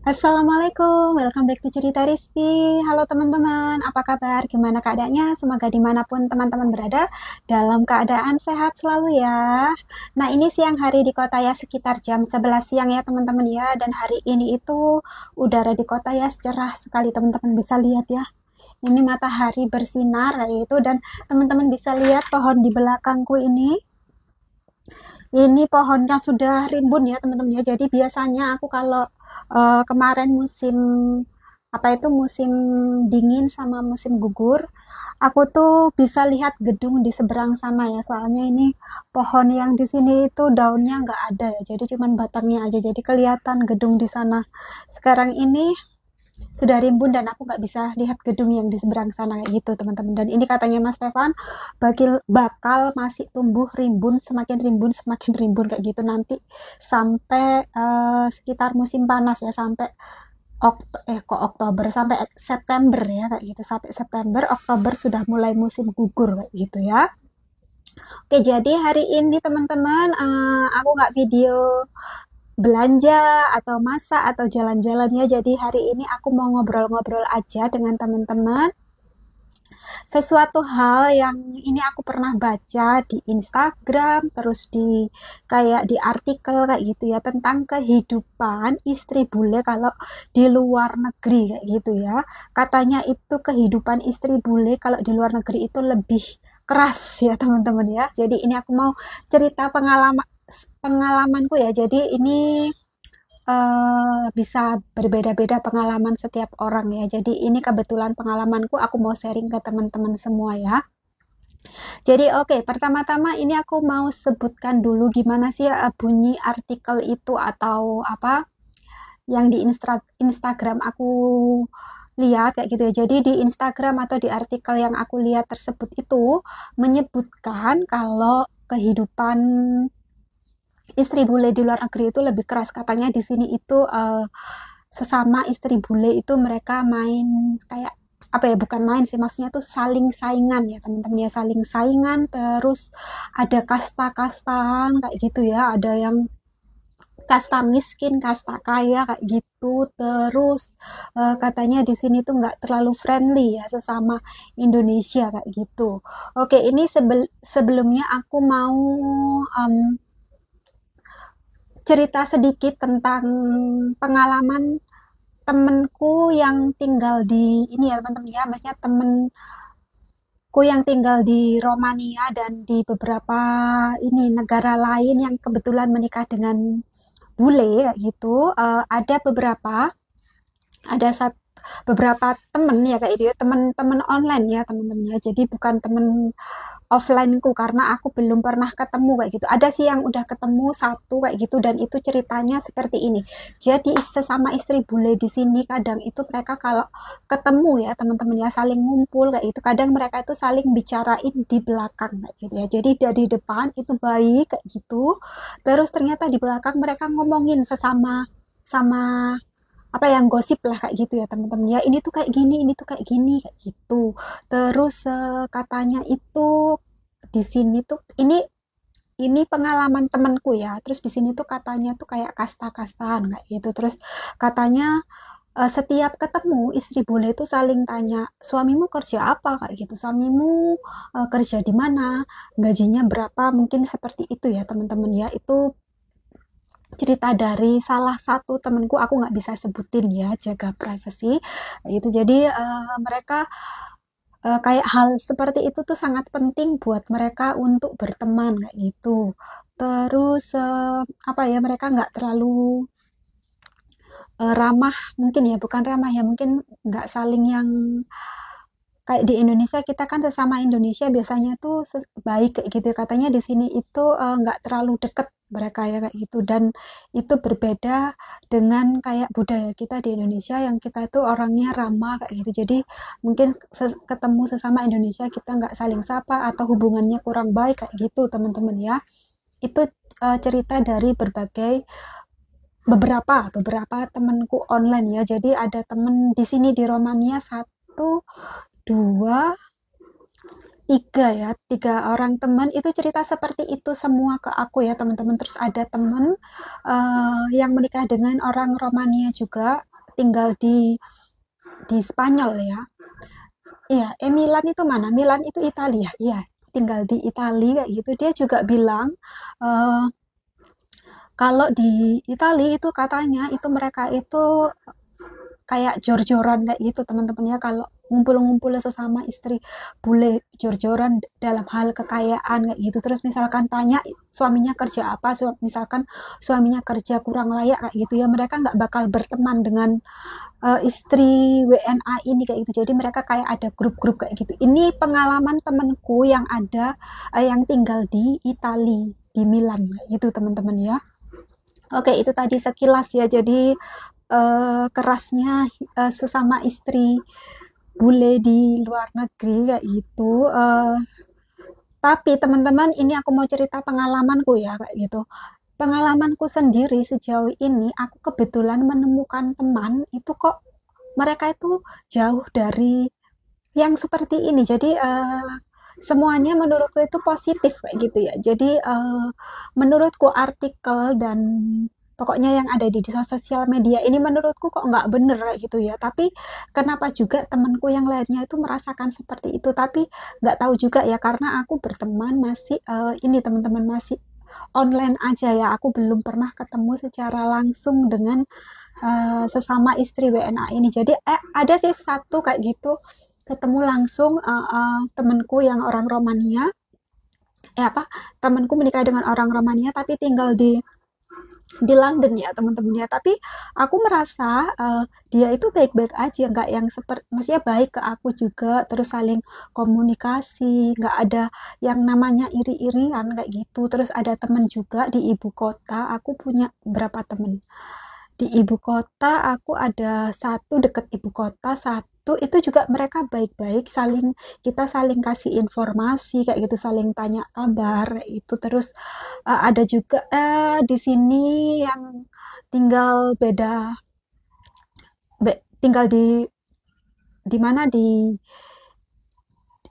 Assalamualaikum, welcome back to Cerita Rizky. Halo teman-teman, apa kabar? Gimana keadaannya? Semoga dimanapun teman-teman berada, dalam keadaan sehat selalu ya. Nah ini siang hari di kota ya, sekitar jam 11 siang ya teman-teman ya. Dan hari ini itu udara di kota ya cerah sekali, teman-teman bisa lihat ya. Ini matahari bersinar kayak gitu, dan teman-teman bisa lihat pohon di belakangku ini. Ini pohonnya sudah rimbun ya teman-teman ya. Jadi biasanya aku kalau kemarin musim apa itu musim dingin sama musim gugur, aku tuh bisa lihat gedung di seberang sana ya. Soalnya ini pohon yang di sini itu daunnya nggak ada ya. Jadi cuman batangnya aja. Jadi kelihatan gedung di sana. Sekarang ini sudah rimbun dan aku nggak bisa lihat gedung yang di seberang sana kayak gitu teman-teman. Dan ini katanya Mas Stefan bakal masih tumbuh semakin rimbun kayak gitu nanti sampai sekitar musim panas ya, sampai Oktober sampai September ya kayak gitu, sampai September Oktober sudah mulai musim gugur kayak gitu ya. Oke, jadi hari ini teman-teman aku nggak video belanja atau masak atau jalan-jalan ya. Jadi hari ini aku mau ngobrol-ngobrol aja dengan teman-teman sesuatu hal yang ini aku pernah baca di Instagram, terus kayak di artikel kayak gitu ya, tentang kehidupan istri bule kalau di luar negeri kayak gitu ya. Katanya itu kehidupan istri bule kalau di luar negeri itu lebih keras ya teman-teman ya. Jadi ini aku mau cerita pengalamanku ya. Jadi ini bisa berbeda-beda pengalaman setiap orang ya. Jadi ini kebetulan pengalamanku, aku mau sharing ke teman-teman semua ya. Jadi oke, pertama-tama ini aku mau sebutkan dulu gimana sih bunyi artikel itu atau apa yang di Instagram aku lihat kayak gitu ya. Jadi di Instagram atau di artikel yang aku lihat tersebut itu menyebutkan kalau kehidupan istri bule di luar negeri itu lebih keras. Katanya di sini itu sesama istri bule itu mereka main kayak apa ya, bukan main sih, maksudnya tuh saling saingan ya teman-teman ya, saling saingan, terus ada kasta-kastaan kayak gitu ya, ada yang kasta miskin, kasta kaya kayak gitu. Terus katanya di sini tuh nggak terlalu friendly ya sesama Indonesia kayak gitu. Oke, ini sebelumnya aku mau um, cerita sedikit tentang pengalaman temenku yang tinggal di ini ya teman-teman ya, maksudnya temenku yang tinggal di Romania dan di beberapa ini negara lain yang kebetulan menikah dengan bule kayak gitu. Ada beberapa temen ya kayak itu ya, temen-temen online ya teman-teman ya, jadi bukan temen offline-ku karena aku belum pernah ketemu kayak gitu. Ada sih yang udah ketemu satu kayak gitu, dan itu ceritanya seperti ini. Jadi sesama istri bule di sini kadang itu mereka kalau ketemu ya teman-teman ya, saling ngumpul kayak itu, kadang mereka itu saling bicarain di belakang kayak gitu ya. Jadi dari depan itu baik kayak gitu, terus ternyata di belakang mereka ngomongin sesama sama apa yang gosip lah kayak gitu ya teman-teman ya, ini tuh kayak gini, ini tuh kayak gini kayak gitu. Terus katanya itu di sini tuh ini pengalaman temanku ya, terus di sini tuh katanya tuh kayak kasta-kastaan kayak gitu. Terus katanya setiap ketemu istri bule itu saling tanya, suamimu kerja apa kayak gitu, suamimu kerja di mana, gajinya berapa, mungkin seperti itu ya teman-teman ya. Itu cerita dari salah satu temenku, aku nggak bisa sebutin ya, jaga privacy itu. Jadi mereka kayak hal seperti itu tuh sangat penting buat mereka untuk berteman kayak gitu. Terus apa ya, mereka nggak terlalu ramah, mungkin ya, bukan ramah ya, mungkin nggak saling yang kayak di Indonesia. Kita kan sesama Indonesia biasanya tuh baik kayak gitu. Katanya di sini itu nggak terlalu deket mereka ya kayak gitu. Dan itu berbeda dengan kayak budaya kita di Indonesia yang kita itu orangnya ramah kayak gitu. Jadi mungkin ketemu sesama Indonesia kita nggak saling sapa atau hubungannya kurang baik kayak gitu teman-teman ya. Itu cerita dari beberapa temanku online ya. Jadi ada temen di sini di Romania satu, dua, tiga orang teman itu cerita seperti itu semua ke aku ya teman-teman. Terus ada teman yang menikah dengan orang Romania juga. tinggal di Spanyol ya. Iya, Milan itu mana? Milan itu Italia. Iya, tinggal di Italia kayak gitu. Dia juga bilang eh, kalau di Italia itu katanya itu mereka itu kayak jor-joran kayak gitu teman-teman ya, kalau ngumpul-ngumpul sesama istri bule jor-joran dalam hal kekayaan kayak gitu. Terus misalkan tanya suaminya kerja apa, misalkan suaminya kerja kurang layak kayak gitu ya, mereka nggak bakal berteman dengan istri WNA ini kayak gitu. Jadi mereka kayak ada grup-grup kayak gitu. Ini pengalaman temenku yang ada yang tinggal di Italia, di Milan kayak gitu teman-teman ya. Oke, itu tadi sekilas ya. Jadi kerasnya sesama istri bule di luar negeri kayak gitu. Tapi teman-teman, ini aku mau cerita pengalamanku ya kayak gitu. Pengalamanku sendiri sejauh ini, aku kebetulan menemukan teman itu kok mereka itu jauh dari yang seperti ini. Jadi semuanya menurutku itu positif kayak gitu ya. Jadi menurutku artikel dan pokoknya yang ada di sosial media ini menurutku kok nggak bener kayak gitu ya. Tapi kenapa juga temanku yang lainnya itu merasakan seperti itu. Tapi nggak tahu juga ya, karena aku berteman masih ini teman-teman masih online aja ya. Aku belum pernah ketemu secara langsung dengan sesama istri WNA ini. Jadi ada sih satu kayak gitu ketemu langsung temenku yang orang Romania. Temenku menikah dengan orang Romania tapi tinggal di London ya teman-teman ya. Tapi aku merasa dia itu baik-baik aja, nggak yang seperti, maksudnya baik ke aku juga, terus saling komunikasi, nggak ada yang namanya iri-irian kayak gitu. Terus ada temen juga di ibu kota, aku punya berapa temen di ibu kota, aku ada satu deket ibu kota, satu itu juga mereka baik-baik, kita saling kasih informasi kayak gitu, saling tanya kabar itu. Terus ada juga di sini yang tinggal beda tinggal di mana di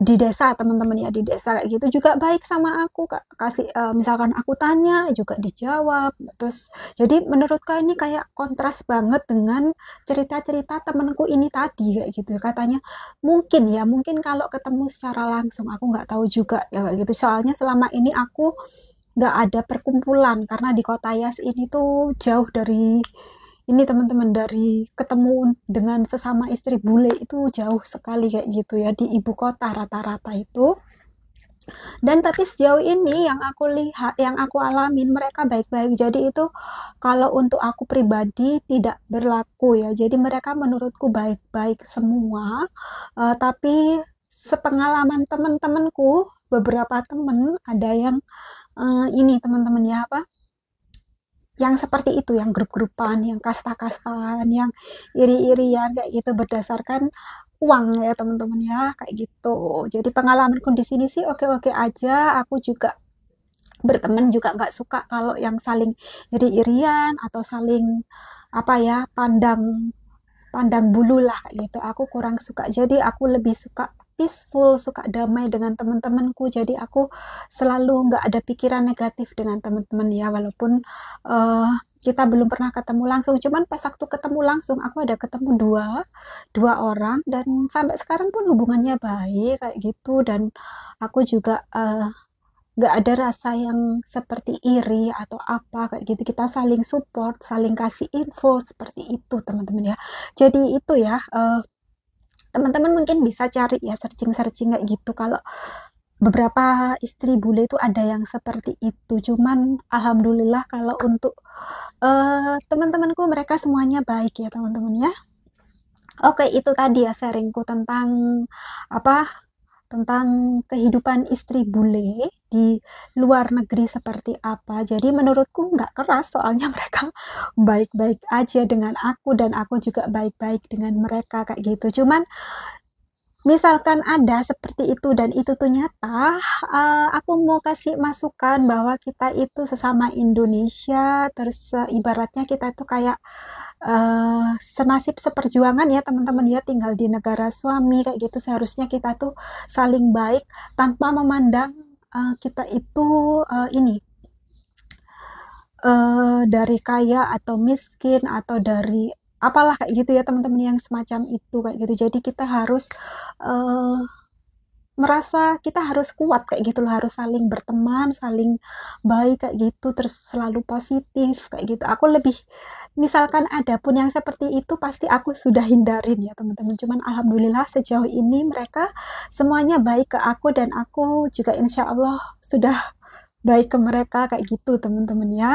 desa teman-teman ya, di desa kayak gitu juga baik sama aku, kasih misalkan aku tanya juga dijawab. Terus jadi menurutku ini kayak kontras banget dengan cerita-cerita temanku ini tadi kayak gitu. Katanya mungkin kalau ketemu secara langsung, aku nggak tahu juga ya kayak gitu, soalnya selama ini aku nggak ada perkumpulan karena di kota Yas ini tuh jauh dari ini teman-teman, dari ketemu dengan sesama istri bule itu jauh sekali kayak gitu ya di ibu kota rata-rata itu. Dan tapi sejauh ini yang aku lihat, yang aku alamin, mereka baik-baik. Jadi itu kalau untuk aku pribadi tidak berlaku ya. Jadi mereka menurutku baik-baik semua. Tapi sepengalaman teman-temanku, beberapa teman ada yang ini teman-teman ya, yang seperti itu, yang grup-grupan, yang kasta-kastaan, yang iri-irian kayak gitu berdasarkan uang ya teman-teman ya kayak gitu. Jadi pengalamanku di sini sih oke-oke aja. Aku juga berteman juga nggak suka kalau yang saling iri-irian atau saling apa ya, pandang pandang bulu lah kayak gitu. Aku kurang suka. Jadi aku lebih suka peaceful, suka damai dengan teman-temanku. Jadi aku selalu nggak ada pikiran negatif dengan teman-teman ya, walaupun uh, kita belum pernah ketemu langsung. Cuman pas waktu ketemu langsung, aku ada ketemu dua orang dan sampai sekarang pun hubungannya baik kayak gitu. Dan aku juga nggak ada rasa yang seperti iri atau apa kayak gitu. Kita saling support, saling kasih info seperti itu teman-teman ya. Jadi itu ya, teman-teman mungkin bisa cari ya, searching-searching kayak gitu. Kalau beberapa istri bule itu ada yang seperti itu. Cuman alhamdulillah kalau untuk teman-temanku mereka semuanya baik ya teman-teman ya. Oke, itu tadi ya sharingku tentang apa, tentang kehidupan istri bule di luar negeri seperti apa. Jadi menurutku nggak keras, soalnya mereka baik-baik aja dengan aku dan aku juga baik-baik dengan mereka kayak gitu. Cuman misalkan ada seperti itu dan itu tuh nyata, aku mau kasih masukan bahwa kita itu sesama Indonesia, terus ibaratnya kita itu kayak senasib seperjuangan ya teman-teman ya, tinggal di negara suami kayak gitu. Seharusnya kita tuh saling baik tanpa memandang kita itu ini dari kaya atau miskin atau dari apalah kayak gitu ya teman-teman yang semacam itu kayak gitu. Jadi kita harus uh, merasa kita harus kuat kayak gitu loh, harus saling berteman, saling baik kayak gitu, terus selalu positif kayak gitu. Aku lebih, misalkan ada pun yang seperti itu pasti aku sudah hindarin ya teman-teman. Cuman alhamdulillah sejauh ini mereka semuanya baik ke aku dan aku juga insya Allah sudah baik ke mereka kayak gitu teman-teman ya.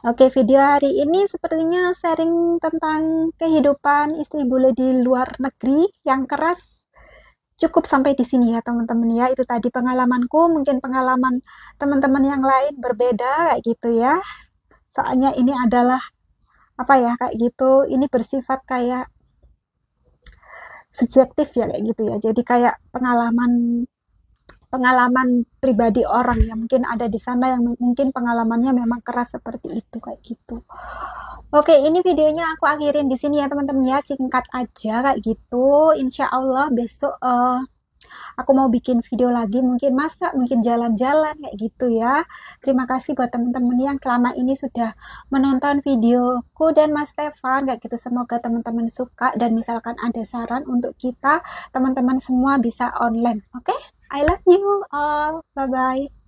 Oke, video hari ini sepertinya sharing tentang kehidupan istri bule di luar negeri yang keras. Cukup sampai di sini ya teman-teman ya. Itu tadi pengalamanku, mungkin pengalaman teman-teman yang lain berbeda kayak gitu ya. Soalnya ini adalah apa ya kayak gitu. Ini bersifat kayak subjektif ya kayak gitu ya. Jadi kayak pengalaman pengalaman pribadi orang yang mungkin ada di sana yang mungkin pengalamannya memang keras seperti itu kayak gitu. Oke, ini videonya aku akhirin di sini ya teman-teman ya, singkat aja kayak gitu. Insya Allah besok aku mau bikin video lagi, mungkin masak, mungkin jalan-jalan kayak gitu ya. Terima kasih buat teman-teman yang selama ini sudah menonton videoku dan Mas Stefan kayak gitu. Semoga teman-teman suka dan misalkan ada saran untuk kita, teman-teman semua bisa online. Oke? I love you all. Bye-bye.